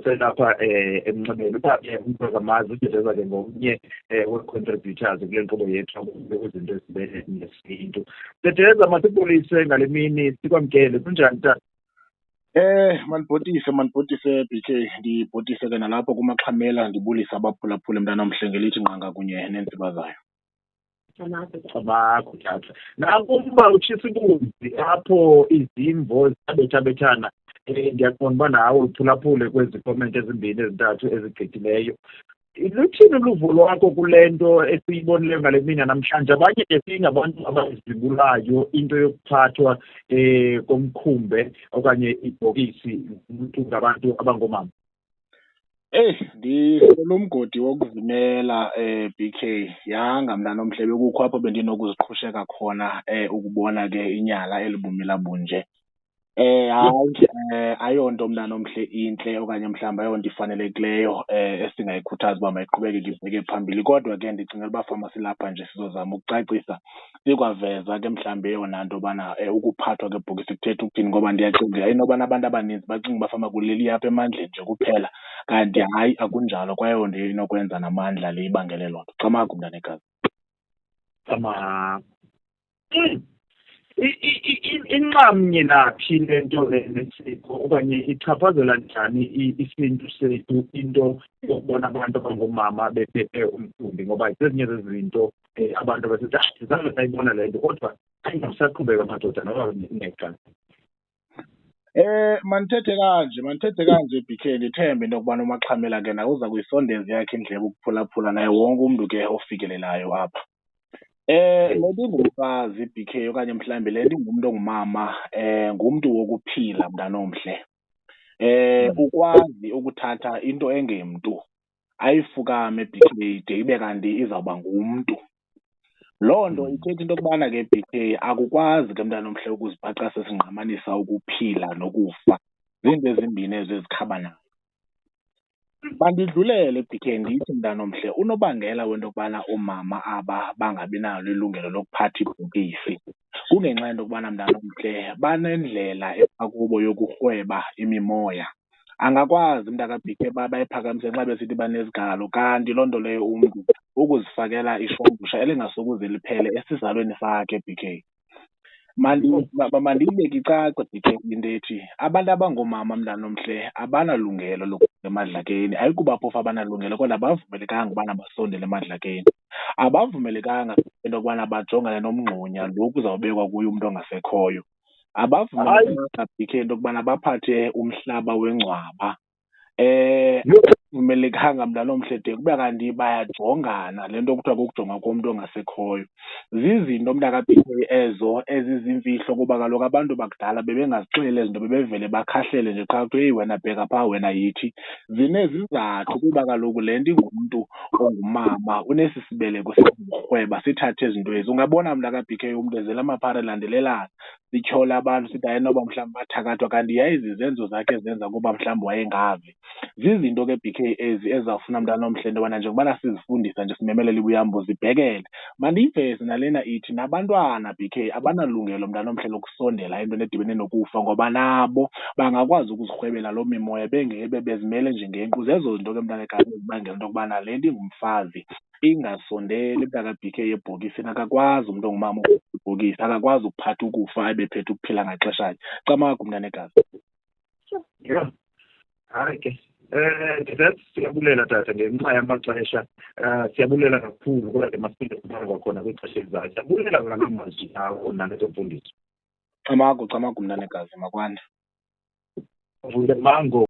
oselapha emnxebeni uba umphakamazi udedeza ke ngomnye we-contributors kule nkqubo yethu kwizinto ezibene nesintu. Dedeza, masibulise ngale mini sikwamkele, kunjani tata? Manibhotise BK, ndibhotise ke nalapho kumaxhamela, ndibulisa abaphulaphula mntanomhle ngelithi nqanga kunye neentsiba zayo. Amakho tata. Nakuba utshisa inkunzi apho izimvo ziyabethabethana, ndiyaqonda uba nawe uphulaphule kwezi komenti ezimbini ezintathu ezigqithileyo. Luthini uluvo lwakho kule nto esiyibonileyo ngale mini namhlanje? Abanye ke singabantu abazibulayo into yokuphathwa komkhumbe okanye ibhokisi ngabantu abangoomama. Ndiselumgodi wokuzimela BK, yanga mntanomhle, bekukho apho bendinokuziqhusheka khona ukubona ke inyala elibumila bunje. Hayi, ayonto mntanomhle intle okanye mhlawumbi ayonto ifanelekileyo esingayikhuthaza uba mayiqhubeke ibheke phambili. Kodwa ke ndicingela uba fama silapha nje sizozama ukucacisa, sikwaveza ke mhlawumbi eyona nto bana ukuphathwa kwebhokisi kuthetha ukuthini, ngoba ndiyacinga inobana abantu abaninzi bacinga uba fama kuleli apha emandleni nje kuphela, kanti hayi akunjalo, kwayonto inokwenza namandla le ibangele loo nto. Camagu mntanekazi. Inxamnye naphi le nto nesiko okanye ichaphazela njani isintu sethu into yokubona abantu abangoomama bephethe umkhumbi? Ngoba zezinye zezinto abantu besithi sizange sayibona le nto, kodwa ayingasaqhubeka amadoda noba neqala. Manithethe kanje BK, ndithembe into yokubana umaxhamela ke naye uza kuyisondeza yakhe indlebe ukuphulaphula naye wonke umntu ke ofikelelayo apha. Le nto ingumfazi BK okanye mhlawumbi le nto ingumntu ongumama, ngumntu wokuphila mntanomhle. Ukwazi ukuthatha into engemntu ayifukame BK de ibe kanti izawuba ngumntu. Loo nto ithetha into yokubana ke BK akukwazi ke mntanomhle ukuzibhaqa sesingqamanisa ukuphila nokufa, zinto ezimbini ezo ezikhabanayo. Bandidlulele BK ndithi mntanomhle, unobangela wento yokubana oomama aba bangabi nalo ilungelo lokuphatha ibhokisi kungenxa yento yokubana mntanomhle banendlela ephakubo yokurhweba imimoya. Angakwazi mntaka BK bayiphakamise nxa besithi banezigalo, kanti loo nto leyo umntu ukuzifakela ishwangusha elingasokuze liphele esizalweni sakhe BK. Mandiyibeke icace BK into ethi abantu abangoomama mntanomhle abanalungelo lokuya emadlakeni. Ayikuba phofu abanalungelo, kodwa abavumelekanga ubana basondele emadlakeni. Abavumelekanga into yokubana bajongane nomngxunya lo kuzawubekwa kuyo umntu ongasekhoyo. Abavumelekanga BK into yokubana baphathe umhlaba wengcwaba. Abavumelekanga mntanomhle de kuba kanti bayajongana, le nto kuthiwa kukujonga komntu ongasekhoyo. Zizinto mntaka BK ezo ezizimfihlo, kuba kaloku abantu bakudala bebengazixeleli ezinto, bebevele bakhahlele nje qha kuthiwe wena bheka phaa, wena yithi. Zinezizathu kuba kaloku le nto ingumntu ongumama unesi sibeleko sokurhweba sithathe izinto ezi. Ungabona mntaka BK umntu ezela amaphara elandelelana, sityhole abantu sithi hayi noba mhlawumbi bathakathwa, kanti yayizi izenzo zakhe zenza kuba mhlawumbi wayengavi. Zizinto ke BK ezi ezawufuna mntanomhle into yobana njengobana sizifundisa nje simemelela ibuyambo zibhekele. Mandiyiveze nalena ithi nabantwana BK abanalungelo mntanomhle lokusondela into edibene nokufa, ngoba nabo bangakwazi ukuzirhwebela loo mimoya bengebe bezimele nje ngenkqu. Zezo zinto ke mntanekazi ezibangela into yokubana le nto ingumfazi ingasondeli mntaka BK ebhokisini. Akakwazi umntu ongumama ibhokisi, akakwazi ukuphatha ukufa ebephethe ukuphila ngaxeshanye. Camagu mntanekazi. Hayi ke siyabulela tata ngenxa yamaxesha, siyabulela kakhulu kodwa ke masinde kubanga kwakhona kwixesha elizayo. Siyabulela ngala mazwi lawo nalezo mfundiso. Camagu mntanekazi, makwande. Mango.